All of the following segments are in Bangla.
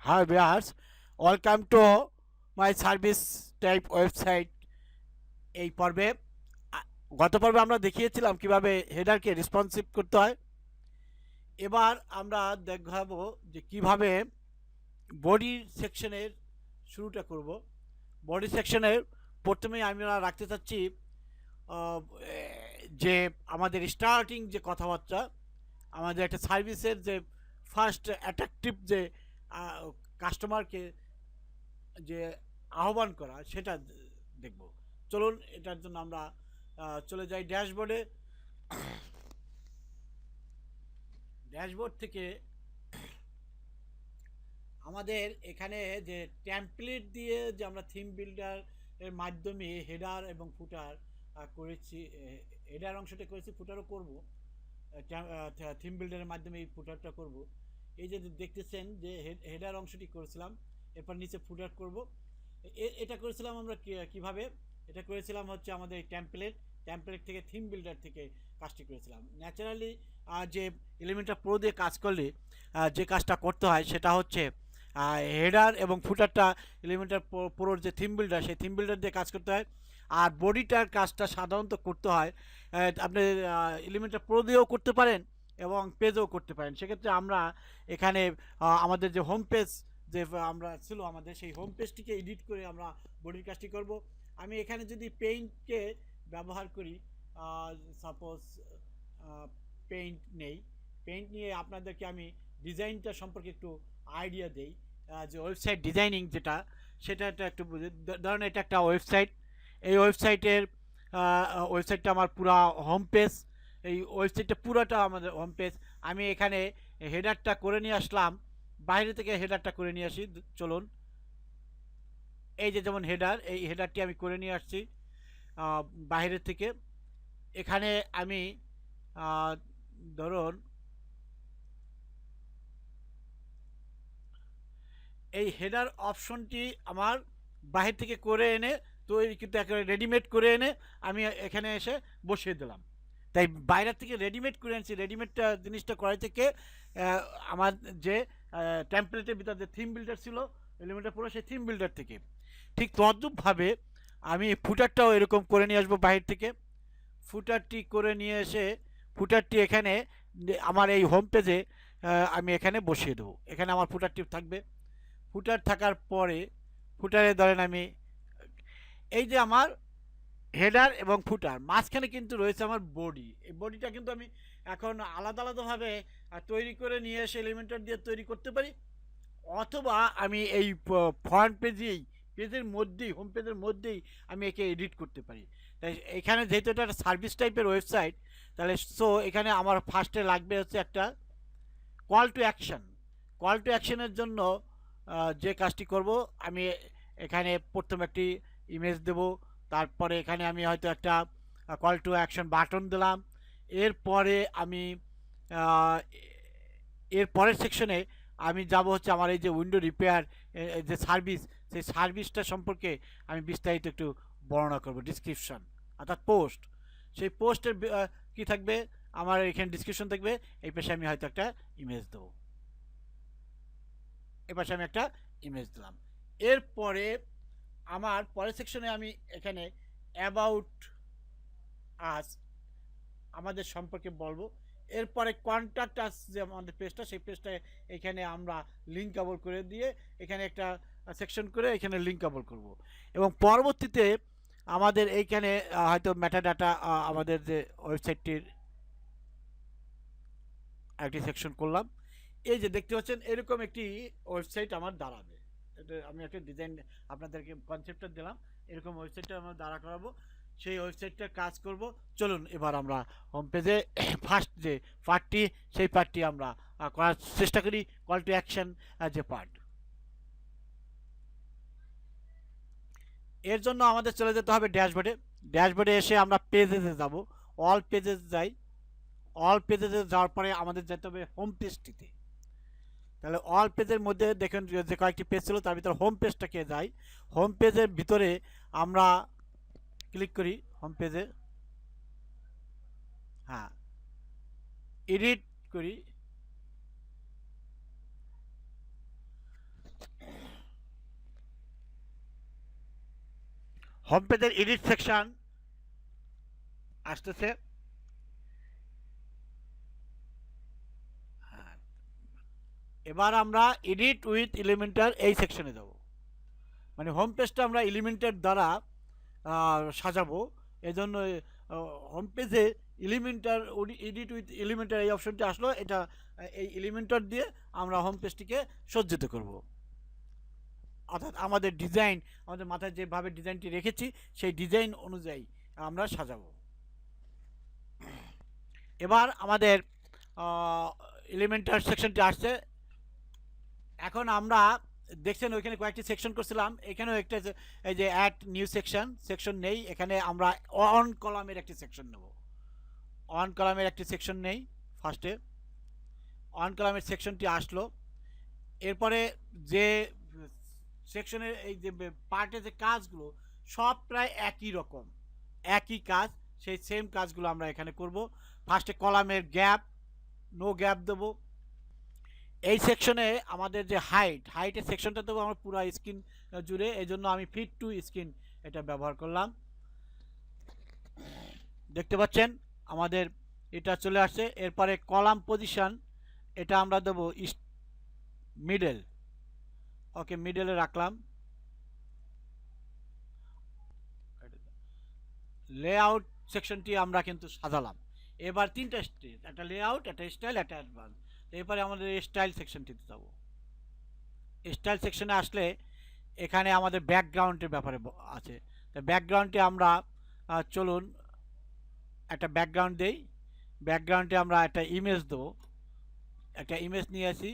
Hi viewers, welcome to my service type website. এই পর্বে গত পর্বে আমরা দেখিয়েছিলাম কিভাবে হেডারকে রেসপন্সিভ করতে হয়। এবার আমরা দেখাবো যে কিভাবে বডি সেকশনের শুরুটা করব। বডি সেকশনের প্রথমেই আমরা রাখতে চাচ্ছি আহ, যে আমাদের স্টার্টিং যে কথাবার্তা, আমাদের একটা সার্ভিসের যে ফার্স্ট অ্যাট্রাকটিভ যে কাস্টমারকে যে আহ্বান করা সেটা দেখব। চলুন এটার জন্য আমরা চলে যাই ড্যাশবোর্ডে। ড্যাশবোর্ড থেকে আমাদের এখানে যে টেমপ্লেট দিয়ে যে আমরা থিম বিল্ডার এর মাধ্যমে হেডার এবং ফুটার করেছি, হেডার অংশটা করেছি, ফুটারও করব। থিম বিল্ডারের মাধ্যমে এই ফুটারটা করব। এই যে দেখতেছেন যে হেডার অংশটি করেছিলাম, এরপর নিচে ফুটার করব। এটা করেছিলাম আমরা কিভাবে, এটা করেছিলাম হচ্ছে আমাদের এই টেমপ্লেট থেকে থিম বিল্ডার থেকে কাজটি করেছিলাম। ন্যাচারালি যে এলিমেন্টার প্রো দিয়ে কাজ করলে যে কাজটা করতে হয় সেটা হচ্ছে হেডার এবং ফুটারটা এলিমেন্টার প্রোর যে থিম বিল্ডার, সেই থিম বিল্ডার দিয়ে কাজ করতে হয়। আর বডিটার কাজটা সাধারণত করতে হয় আপনি এলিমেন্টার প্রো দিয়েও করতে পারেন এবং পেজেও করতে পারেন। সেক্ষেত্রে আমরা এখানে আমাদের যে হোম পেজ যে আমরা ছিল, আমাদের সেই হোম পেজটিকে এডিট করে আমরা বডির কাজটি করব। আমি এখানে যদি পেইন্টকে ব্যবহার করি, সাপোজ পেইন্ট নেই, পেইন্ট নিয়ে আপনাদেরকে আমি ডিজাইনটা সম্পর্কে একটু আইডিয়া দেই। যে ওয়েবসাইট ডিজাইনিং যেটা, সেটা একটু বুঝে। ধরুন এটা একটা ওয়েবসাইট, এই ওয়েবসাইটটা আমার পুরা হোম পেজ, এই ওয়েবসাইটটা পুরোটা আমাদের হোম পেজ। আমি এখানে হেডারটা করে নিয়ে আসলাম, বাইরে থেকে হেডারটা করে নিয়ে আসি। চলুন, এই যে যেমন হেডার, এই হেডারটি আমি করে নিয়ে আসছি বাইরে থেকে। এখানে আমি ধরুন এই হেডার অপশনটি আমার বাহির থেকে করে এনে তৈরি, কিন্তু একেবারে রেডিমেড করে এনে আমি এখানে এসে বসিয়ে দিলাম। তাই বাইরের থেকে রেডিমেড করে এনেছি। রেডিমেডটা জিনিসটা করাই থেকে আমার যে টেমপ্লেটের ভিতর যে থিম বিল্ডার ছিল, এলিমেন্টার পুরো সেই থিম বিল্ডার থেকে। ঠিক তদ্রূপভাবে আমি ফুটারটাও এরকম করে নিয়ে আসবো বাহির থেকে। ফুটারটি করে নিয়ে এসে ফুটারটি এখানে আমার এই হোম পেজে আমি এখানে বসিয়ে দেবো। এখানে আমার ফুটারটি থাকবে। ফুটার থাকার পরে ফুটারে ধরেন আমি এই যে আমার হেডার এবং ফুটার মাঝখানে কিন্তু রয়েছে আমার বডি। এই বডিটা কিন্তু আমি এখন আলাদা আলাদাভাবে তৈরি করে নিয়ে এসে এলিমেন্টার দিয়ে তৈরি করতে পারি, অথবা আমি এই ফ্রন্ট পেজেই, পেজের মধ্যেই, হোম পেজের মধ্যেই আমি একে এডিট করতে পারি। তাই এখানে যেহেতু এটা একটা সার্ভিস টাইপের ওয়েবসাইট, তাহলে সো এখানে আমার ফার্স্টে লাগবে হচ্ছে একটা call to action. Call to অ্যাকশনের জন্য যে কাজটি করব, আমি এখানে প্রথম একটি ইমেজ দেব, তারপরে এখানে আমি হয়তো একটা কল টু অ্যাকশন বাটন দিলাম। এরপরে আমি আহ, এর পরের সেকশনে আমি যাব হচ্ছে আমার এই যে উইন্ডো রিপেয়ার যে সার্ভিস, সেই সার্ভিসটা সম্পর্কে আমি বিস্তারিত একটু বর্ণনা করব। ডিসক্রিপশন অর্থাৎ পোস্ট, সেই পোস্টের কি থাকবে, আমার এখানে ডিসক্রিপশন থাকবে। এই পাশে আমি হয়তো একটা ইমেজ দেবো, এ পাশে আমি একটা ইমেজ দিলাম। এরপরে আমার পরের সেকশনে আমি এখানে অ্যাবাউট আস, আমাদের সম্পর্কে বলবো। এরপরে কন্ট্যাক্ট আস যে আমাদের পেজটা, সেই পেজটা এখানে আমরা লিঙ্কেবল করে দিয়ে এখানে একটা সেকশন করে এখানে লিঙ্কেবল করব। এবং পরবর্তীতে আমাদের এইখানে হয়তো মেটাডাটা, আমাদের যে ওয়েবসাইটটির একটি সেকশন করলাম। এই যে দেখতে পাচ্ছেন এরকম একটি ওয়েবসাইট আমার দাঁড়াবে। এটা আমি একটা ডিজাইন আপনাদেরকে কনসেপ্টটা দিলাম, এরকম ওয়েবসাইটটা আমরা দাঁড়া করাবো, সেই ওয়েবসাইটটা কাজ করব। চলুন এবার আমরা হোম পেজে ফার্স্ট যে পার্টটি, সেই পার্টটি আমরা করার চেষ্টা করি। কল টু অ্যাকশন যে পার্ট, এর জন্য আমাদের চলে যেতে হবে ড্যাশবোর্ডে। ড্যাশবোর্ডে এসে আমরা পেজেসে যাব, অল পেজেস যাই। অল পেজেসে যাওয়ার পরে আমাদের যেতে হবে হোম পেজটিতে। তাহলে অল পেজের মধ্যে দেখেন যে কয়েকটি পেজ ছিল, তার ভিতরে হোম পেজটাকে যাই। হোম পেজের ভিতরে আমরা ক্লিক করি হোম পেজে, হ্যাঁ, এডিট করি। হোম পেজের এডিট সেকশন আসতেছে। হ্যাঁ, এবার আমরা এডিট উইথ এলিমেন্টার এই সেকশনে যাব। মানে হোম পেজটা আমরা এলিমেন্টের দ্বারা সাজাবো। এজন্য হোম পেজে এলিমেন্টার এডিট উইথ এলিমেন্টার এই অপশনটি আসলো। এটা এই এলিমেন্টার দিয়ে আমরা হোম পেজটিকে সজ্জিত করব। অর্থাৎ আমাদের ডিজাইন, আমাদের মাথায় যেভাবে ডিজাইনটি রেখেছি সেই ডিজাইন অনুযায়ী আমরা সাজাবো। এবার আমাদের এলিমেন্টার সেকশনটি আসছে। এখন আমরা দেখছেন ওইখানে কয়েকটি সেকশন করছিলাম, এখানেও একটা এই যে অ্যাড নিউ সেকশন নেই, এখানে আমরা অন কলামের একটি সেকশন নেব। অন কলামের একটি সেকশন নেই। ফার্স্টে অন কলামের সেকশনটি আসলো। এরপরে যে সেকশনের এই যে পার্টের যে কাজগুলো সব প্রায় একই রকম, একই কাজ, সেই সেম কাজগুলো আমরা এখানে করব। ফার্স্টে কলামের গ্যাপ, নো গ্যাপ দেবো। এই সেকশনে আমাদের যে হাইটের সেকশনটা দেবো আমরা পুরো স্ক্রিন জুড়ে, এই জন্য আমি ফিট টু স্ক্রিন এটা ব্যবহার করলাম। দেখতে পাচ্ছেন আমাদের এটা চলে আসছে। এরপরে কলাম পজিশন এটা আমরা দেবো মিডল। ওকে, মিডলে রাখলাম। লেআউট সেকশনটি আমরা কিন্তু সাজালাম। এবার তিনটা স্টেজ, একটা লেআউট, একটা স্টাইল, একটা অ্যাডভান্স। এরপরে আমাদের স্টাইল সেকশনটিতে যাব। স্টাইল সেকশনে আসলে এখানে আমাদের ব্যাকগ্রাউন্ডের ব্যাপারে আছে। তো ব্যাকগ্রাউন্ডে আমরা চলুন একটা ব্যাকগ্রাউন্ড দেই। ব্যাকগ্রাউন্ডে আমরা একটা ইমেজ দেবো। একটা ইমেজ নিয়ে আসি।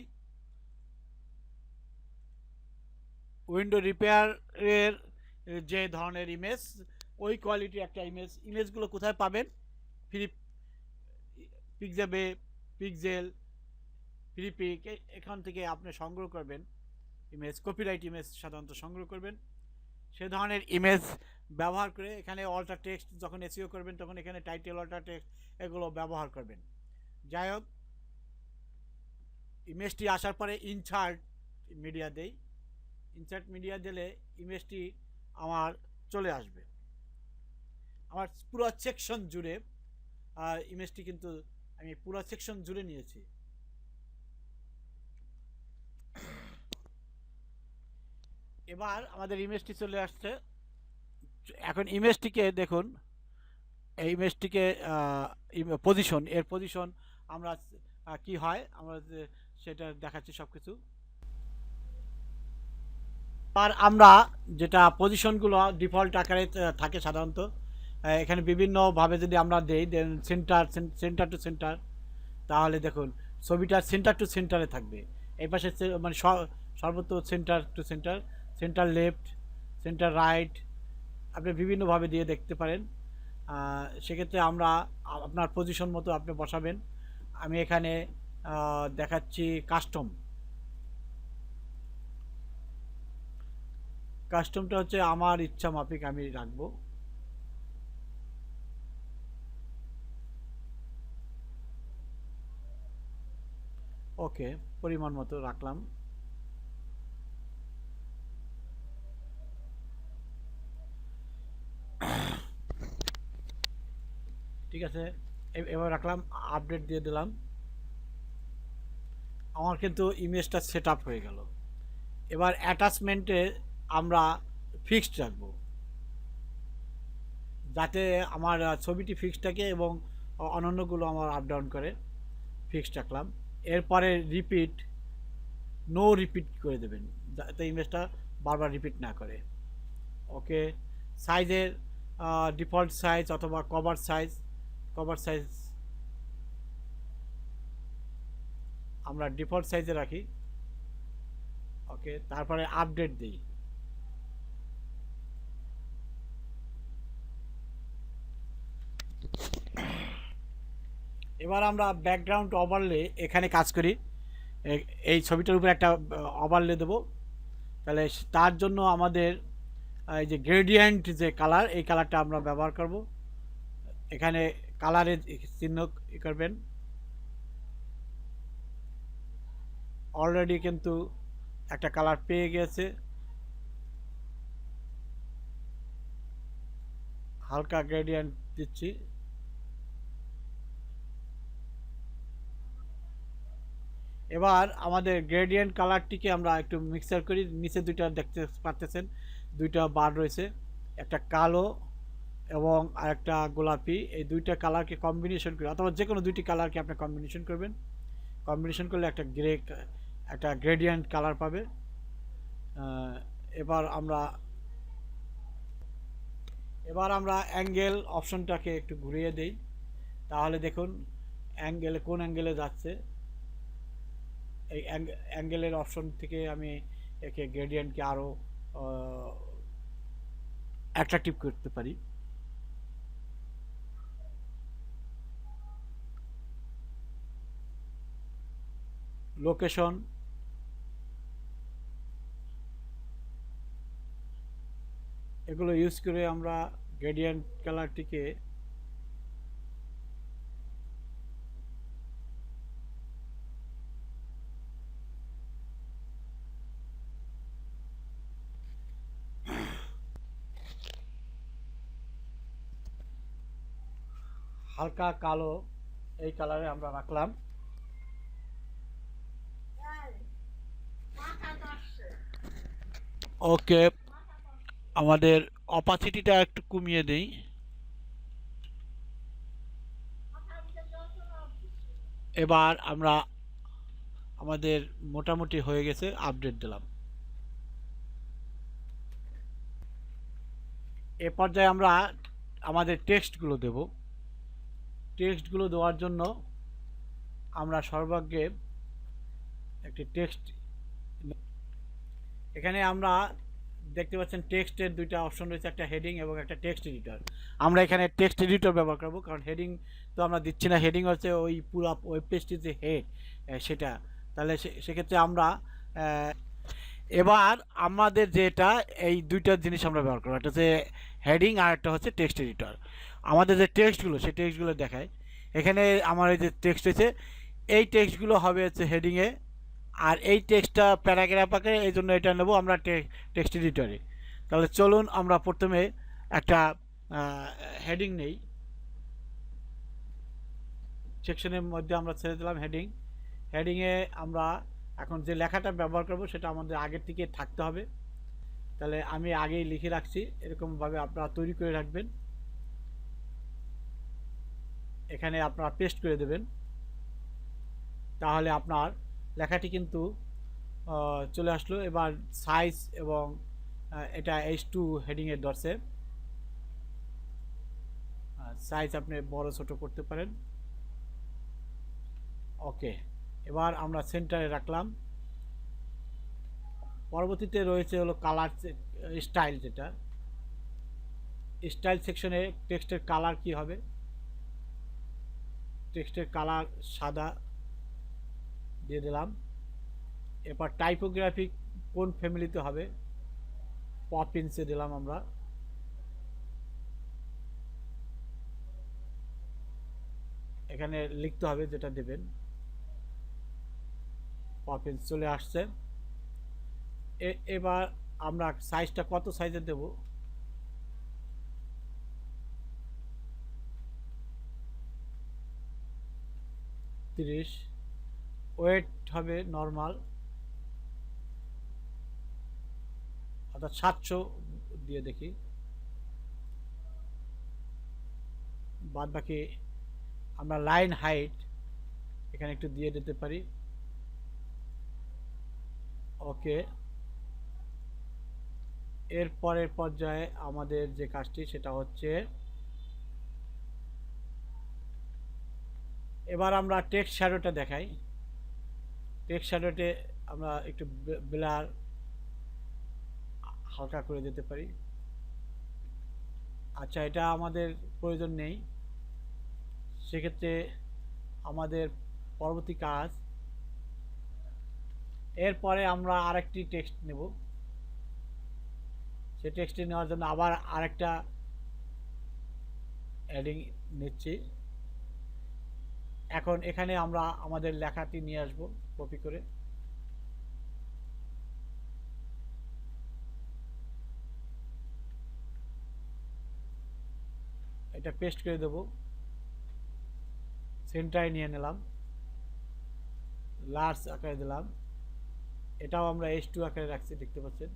উইন্ডো রিপেয়ারের যে ধরনের ইমেজ, ওই কোয়ালিটির একটা ইমেজগুলো কোথায় পাবেন? ফ্রি পিকজাবে, পিকজেল, ফ্রি পিক, এখান থেকে আপনি সংগ্রহ করবেন ইমেজ। কপিরাইট ইমেজ সাধারণত সংগ্রহ করবেন। সে ধরনের ইমেজ ব্যবহার করে এখানে অল্টার টেক্সট যখন এসইও করবেন তখন এখানে টাইটেল, অল্টার টেক্সট এগুলো ব্যবহার করবেন। যাই হোক, ইমেজটি আসার পরে ইনসার্ট মিডিয়া দেই। ইনসার্ট মিডিয়া দিলে ইমেজটি আমার চলে আসবে আমার পুরো সেকশন জুড়ে। ইমেজটি কিন্তু আমি পুরো সেকশন জুড়ে নিয়েছি। এবার আমাদের ইমেজটি চলে আসছে। এখন ইমেজটিকে দেখুন, এই ইমেজটিকে পজিশন, এর পজিশন আমরা কি হয় আমরা সেটা দেখাচ্ছি সব কিছু। আর আমরা যেটা পজিশনগুলো ডিফল্ট আকারে থাকে সাধারণত, এখানে বিভিন্নভাবে যদি আমরা দেই, দেন সেন্টার টু সেন্টার, তাহলে দেখুন ছবিটা সেন্টার টু সেন্টারে থাকবে। এই পাশে মানে সর্বত্র centre to centre, centre left, centre right, আপনি বিভিন্নভাবে দিয়ে দেখতে পারেন। সেক্ষেত্রে আমরা আপনার পজিশন মতো আপনি বসাবেন। আমি এখানে দেখাচ্ছি কাস্টমটা হচ্ছে আমার ইচ্ছা মাফিক আমি রাখবো। ওকে, পরিমাণ মতো রাখলাম। ঠিক আছে, এবার রাখলাম, আপডেট দিয়ে দিলাম। আমার কিন্তু ইমেজটা সেট আপ হয়ে গেল। এবার অ্যাটাচমেন্টে আমরা ফিক্সড রাখবো যাতে আমার ছবিটি ফিক্সড থাকে এবং অন্যান্যগুলো আমার আপ ডাউন করে। ফিক্সড রাখলাম। এরপরে রিপিট, নো রিপিট করে দেবেন যাতে ইমেজটা বারবার রিপিট না করে। ওকে, সাইজের ডিফল্ট সাইজ অথবা কভার সাইজ আমরা ডিফল্ট সাইজে রাখি। ওকে, তারপরে আপডেট দিই। এবার আমরা ব্যাকগ্রাউন্ড ওভারলে এখানে কাজ করি। এই ছবিটার উপর একটা ওভারলে দেবো। তাহলে তার জন্য আমাদের এই যে গ্রেডিয়েন্ট যে কালার, এই কালারটা আমরা ব্যবহার করব। এখানে কালারের চিহ্ন করবেন। অলরেডি কিন্তু একটা কালার পেয়ে গেছে। হালকা গ্রেডিয়েন্ট দিচ্ছি। এবার আমাদের গ্রেডিয়েন্ট কালারটিকে আমরা একটু মিক্সার করি। নিচে দুইটা দেখতে পারতেছেন, দুইটা বার রয়েছে, একটা কালো এবং আরেকটা গোলাপি। এই দুইটা কালারকে কম্বিনেশন করে, অথবা যে কোনো দুইটি কালারকে আপনি কম্বিনেশন করবেন। কম্বিনেশন করলে একটা একটা গ্রেডিয়েন্ট কালার পাবে। এবার আমরা অ্যাঙ্গেল অপশনটাকে একটু ঘুরিয়ে দেই, তাহলে দেখুন অ্যাঙ্গেলে কোন অ্যাঙ্গেলে যাচ্ছে। এই অ্যাঙ্গেলের অপশন থেকে আমি একে গ্রেডিয়েন্টকে আরও অ্যাট্রাকটিভ করতে পারি। লোকেশন, এগুলো ইউজ করে আমরা গ্রেডিয়েন্ট কালারটিকে হালকা কালো এই কালারে আমরা রাখলাম। ওকে, আমাদের অপাসিটিটা একটু কমিয়ে দেই। এবার আমরা আমাদের মোটামুটি হয়ে গেছে, আপডেট দিলাম। এ পর্যায়ে আমরা আমাদের টেক্সটগুলো দেব। টেক্সটগুলো দেওয়ার জন্য আমরা সর্বাগ্রে একটি টেক্সট, এখানে আমরা দেখতে পাচ্ছেন টেক্সটের দুইটা অপশন রয়েছে, একটা হেডিং এবং একটা টেক্সট এডিটর। আমরা এখানে টেক্সট এডিটর ব্যবহার করব, কারণ হেডিং তো আমরা দিচ্ছি না। হেডিং হচ্ছে ওই পুরো ওয়েব পেজটির যে হেড, সেটা। তাহলে সেক্ষেত্রে আমরা এবার আমাদের যেটা এই দুইটা জিনিস আমরা ব্যবহার করবো, একটা হচ্ছে হেডিং আর একটা হচ্ছে টেক্সট এডিটর। আমাদের যে টেক্সটগুলো, সেই টেক্সটগুলো দেখায়। এখানে আমার এই যে টেক্সট হচ্ছে, এই টেক্সটগুলো হবে হচ্ছে হেডিংয়ে, আর এই টেক্সটটা প্যারাগ্রাফ আকারে, এই জন্য এটা নেব আমরা টেক্সট এডিটরে। তাহলে চলুন আমরা প্রথমে একটা হেডিং নেই। সেকশনের মধ্যে আমরা ছেড়ে দিলাম হেডিং। হেডিংয়ে আমরা এখন যে লেখাটা ব্যবহার করব সেটা আমাদের আগের থেকে থাকতে হবে। তাহলে আমি আগেই লিখে রাখছি, এরকমভাবে আপনারা তৈরি করে রাখবেন। এখানে আপনারা পেস্ট করে দেবেন, তাহলে আপনার লেখাটি কিন্তু চলে আসলো। এবার সাইজ এবং এটা H2 হেডিংয়ের ধরছে, সাইজ আপনি বড় ছোট করতে পারেন। ওকে, এবার আমরা সেন্টারে রাখলাম। পরবর্তীতে রয়েছে হলো কালার স্টাইল, যেটা স্টাইল সেকশনে টেক্সটের কালার কি হবে। টেক্সটের কালার সাদা দিয়ে দিলাম। এরপর টাইপোগ্রাফি কোন ফ্যামিলিতে হবে, পপিন্সে দিলাম আমরা। এখানে লিখতে হবে যেটা দেবেন, পপিন্স চলে আসছে। এবার আমরা সাইজটা কত সাইজে দেব, তিরিশ। ওয়েট হবে নর্মাল, অর্থাৎ 700 দিয়ে দেখি। বাদ বাকি আমরা লাইন হাইট এখানে একটু দিয়ে দিতে পারি। ওকে, এর পরের পর্যায়ে আমাদের যে কাজটি সেটা হচ্ছে, এবার আমরা টেক্সট শ্যাডোটা দেখাই। টেক্সট শ্যাডোতে আমরা একটু ব্লার হালকা করে দিতে পারি। আচ্ছা, এটা আমাদের প্রয়োজন নেই। সেক্ষেত্রে আমাদের পরবর্তী কাজ, এরপরে আমরা আরেকটি টেক্সট নেব। সেই টেক্সটটি নেওয়ার জন্য আবার আরেকটা হেডিং নিচ্ছি। এখন এখানে আমরা আমাদের লেখাটি নিয়ে আসব কপি করে। এটা পেস্ট করে দেব, সেন্টারে নিয়ে নিলাম, লার্জ আকারে দিলাম, এটাও আমরা H2 আকারে রাখছি, দেখতে পাচ্ছেন।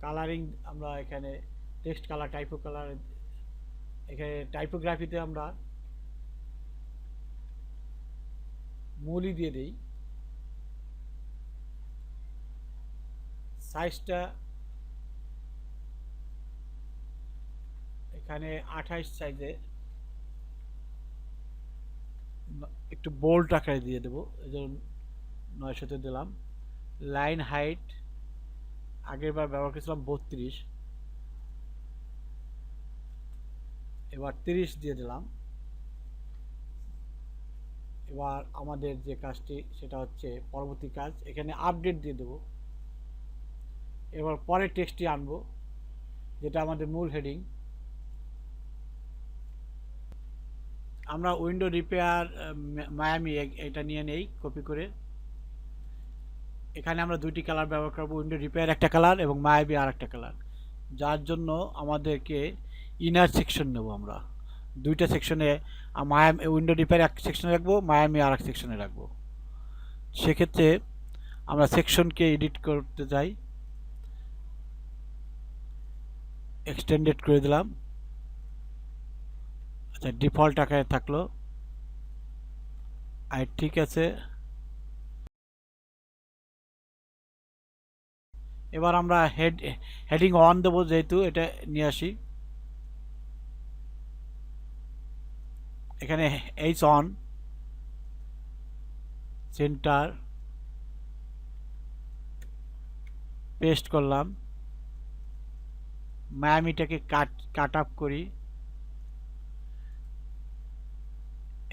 কালারিং আমরা এখানে টেক্সট কালার, টাইপো কালার, এখানে টাইপোগ্রাফিতে আমরা মূলই দিয়ে দেই। সাইজটা এখানে 28 সাইজে একটু বোল্ড আকারে দিয়ে দেবো, এই জন্য 900-তে দিলাম। লাইন হাইট আগের বার ব্যবহার করেছিলাম 32, এবার 30 দিয়ে দিলাম। এবার আমাদের যে কাজটি সেটা হচ্ছে পরবর্তী কাজ, এখানে আপডেট দিয়ে দেব। এবার পরের টেক্সটটি আনবো, যেটা আমাদের মূল হেডিং। আমরা উইন্ডো রিপেয়ার মায়ামি এটা নিয়ে নেই কপি করে। এখানে আমরা দুইটি কালার ব্যবহার করব, উইন্ডো রিপেয়ার একটা কালার এবং মায়ামি আর একটা কালার, যার জন্য আমাদেরকে ইনার সেকশন নেব। আমরা দুইটা সেকশনে, মায়ামি উইন্ডো রিপেয়ার এক সেকশনে রাখবো, মায়ামি আর এক সেকশনে রাখবো। সেক্ষেত্রে আমরা সেকশনকে এডিট করতে যাই, এক্সটেন্ডেড করে দিলাম। আচ্ছা, ডিফল্ট আকারে থাকলো, আর ঠিক আছে। এবার আমরা হেডিং অন দেবো, যেহেতু এটা নিয়ে আসি। এখানে এইচ অন, সেন্টার, পেস্ট করলাম। মায়ামিটাকে কাট আপ করি,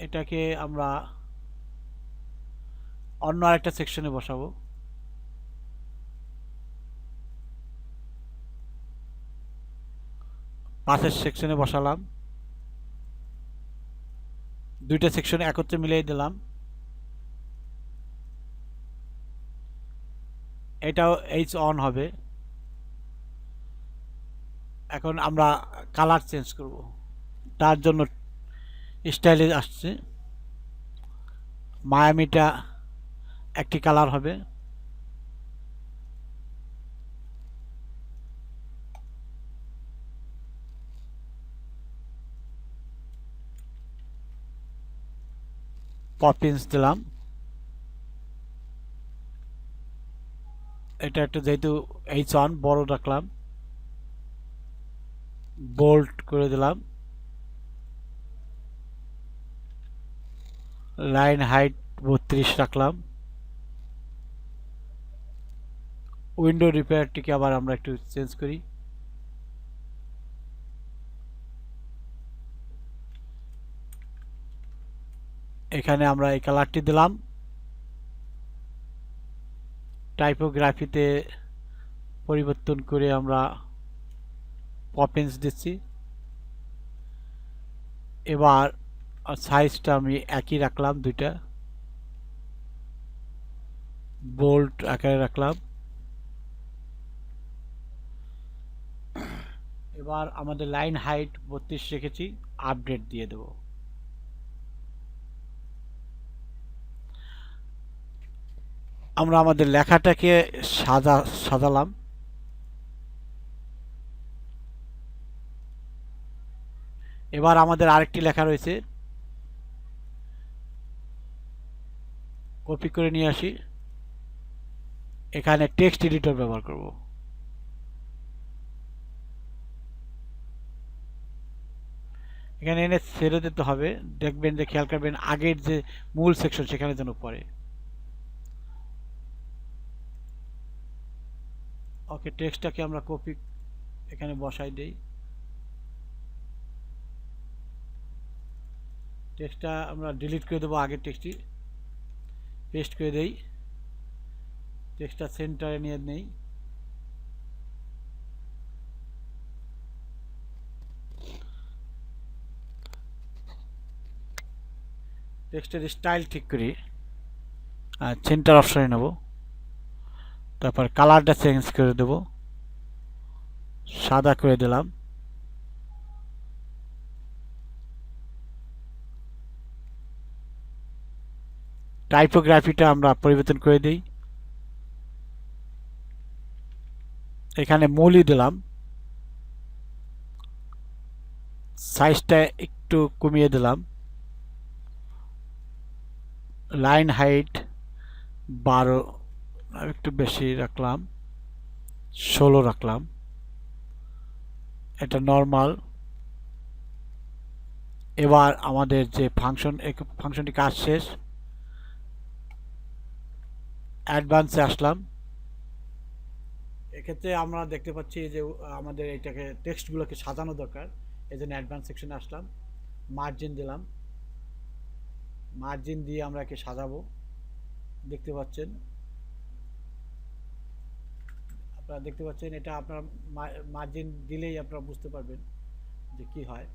এটাকে আমরা অন্য আরেকটা সেকশনে বসাবো। পাশের সেকশনে বসালাম, দুইটা সেকশনে একত্রে মিলিয়ে দিলাম। এটাও এইচ অন হবে। এখন আমরা কালার চেঞ্জ করব, তার জন্য স্টাইলে আসছে, মায়ামিটা একটি কালার হবে, পপিন্স দিলাম। এটা একটু যেহেতু এইচ অন বড় রাখলাম, বোল্ড করে দিলাম। লাইন হাইট 32 রাখলাম। উইন্ডো রিপেয়ারটিকে আবার আমরা একটু চেঞ্জ করি, এখানে আমরা এই কালারটি দিলাম। টাইপোগ্রাফিতে পরিবর্তন করে আমরা পপিন্স দিচ্ছি। এবার সাইজটা আমি একই রাখলাম, দুইটা বোল্ড আকারে রাখলাম। এবার আমাদের লাইন হাইট 32 রেখেছি, আপডেট দিয়ে দেব। আমরা আমাদের লেখাটাকে সাজালাম। এবার আমাদের আরেকটি লেখা রয়েছে, কপি করে নিয়ে আসি। এখানে টেক্সট এডিটর ব্যবহার করব। এখানে এনে ছেড়ে দিতে হবে, দেখবেন যে খেয়াল করবেন আগের যে মূল সেকশন সেখানে যেন পড়ে। ওকে, টেক্সটটাকে আমরা কপি এখানে বসাই দেই। টেক্সটটা আমরা ডিলিট করে দেবো, আগের টেক্সটটি পেস্ট করে দেই। টেক্সটটা সেন্টারে নিয়ে নেই, টেক্সটের স্টাইল ঠিক করি, আর সেন্টার অপশনে নেব। তারপর কালারটা চেঞ্জ করে দেব, সাদা করে দিলাম। টাইপোগ্রাফিটা আমরা পরিবর্তন করে দিই। এখানে মৌলি দিলাম, সাইজটা একটু কমিয়ে দিলাম, লাইন হাইট 12 একটু বেশি রাখলাম, 16 রাখলাম, এটা নর্মাল। এবার আমাদের যে ফাংশনটি কাজ শেষ, অ্যাডভান্সে আসলাম। এক্ষেত্রে আমরা দেখতে পাচ্ছি যে আমাদের এটাকে টেক্সটগুলোকে সাজানো দরকার, এই জন্য অ্যাডভান্স সেকশনে আসলাম, মার্জিন দিলাম, মার্জিন দিয়ে আমরা একে সাজাবো। দেখতে পাচ্ছেন, আপনারা দেখতে পাচ্ছেন, এটা আপনার মার্জিন দিলেই আপনারা বুঝতে পারবেন যে কি হয়।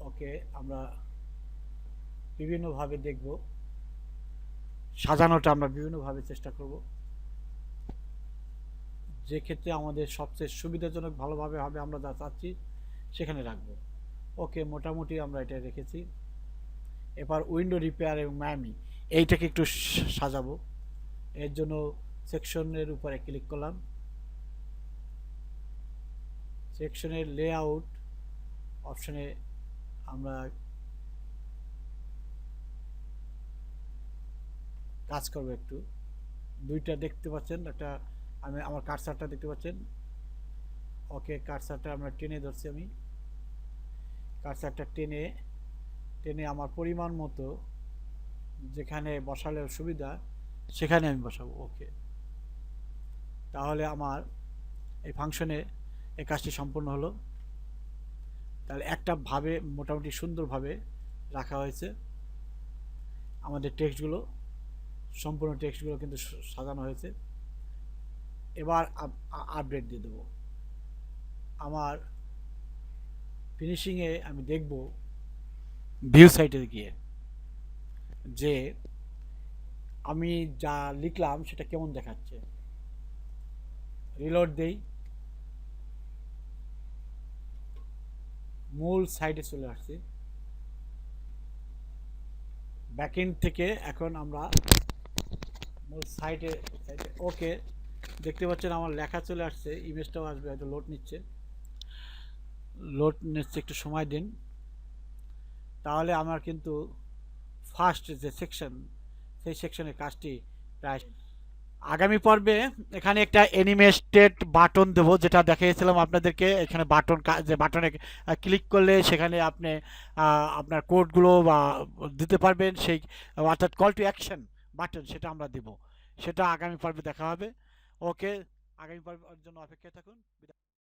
ওকে, আমরা বিভিন্নভাবে দেখব, সাজানোটা আমরা বিভিন্নভাবে চেষ্টা করব, যে ক্ষেত্রে আমাদের সবচেয়ে সুবিধাজনক ভালোভাবে হবে আমরা যা চাচ্ছি সেখানে রাখবো। ওকে, মোটামুটি আমরা এটা রেখেছি। এবার উইন্ডো রিপেয়ার এবং ম্যামি এইটাকে একটু সাজাবো। এর জন্য সেকশনের উপরে ক্লিক করলাম, সেকশনের লেআউট অপশনে আমরা কাজ করব একটু। দুইটা দেখতে পাচ্ছেন, একটা আমি আমার কার্সারটা দেখতে পাচ্ছেন। ওকে, কার্সারটা আমরা টেনে ধরছি, আমি কার্সারটা টেনে টেনে আমার পরিমাণ মতো যেখানে বসালে সুবিধা সেখানে আমি বসাবো। ওকে, তাহলে আমার এই ফাংশনে এই কাজটি সম্পূর্ণ হলো। তাহলে একটা ভাবে মোটামুটি সুন্দরভাবে রাখা হয়েছে আমাদের টেক্সটগুলো, সম্পূর্ণ টেক্সটগুলো কিন্তু সাজানো হয়েছে। এবার আপডেট দিয়ে দেবো। আমার ফিনিশিংয়ে আমি দেখব ভিউ সাইটে গিয়ে যে আমি যা লিখলাম সেটা কেমন দেখাচ্ছে। রিলোড দেই, মূল সাইটে চলে আসছি। ব্যাকএন্ড থেকে এখন আমরা মূল সাইটে। ওকে, দেখতে পাচ্ছেন আমার লেখা চলে আসছে, ইমেজটাও আসবে, হয়তো লোড নিচ্ছে, একটু সময় দিন। তাহলে আমার কিন্তু ফার্স্ট যে সেকশন, সেই সেকশনের কাজটি প্রায়। আগামী পর্বে এখানে একটা অ্যানিমেটেড বাটন দেবো, যেটা দেখিয়েছিলাম আপনাদেরকে। এখানে বাটন, যে বাটনে ক্লিক করলে সেখানে আপনি আপনার কোডগুলো বা দিতে পারবেন, সেই অর্থাৎ কল টু অ্যাকশন বাটন, সেটা আমরা দিব। সেটা আগামী পর্বে দেখা হবে। ওকে, আগামী পর্বের জন্য অপেক্ষায় থাকুন।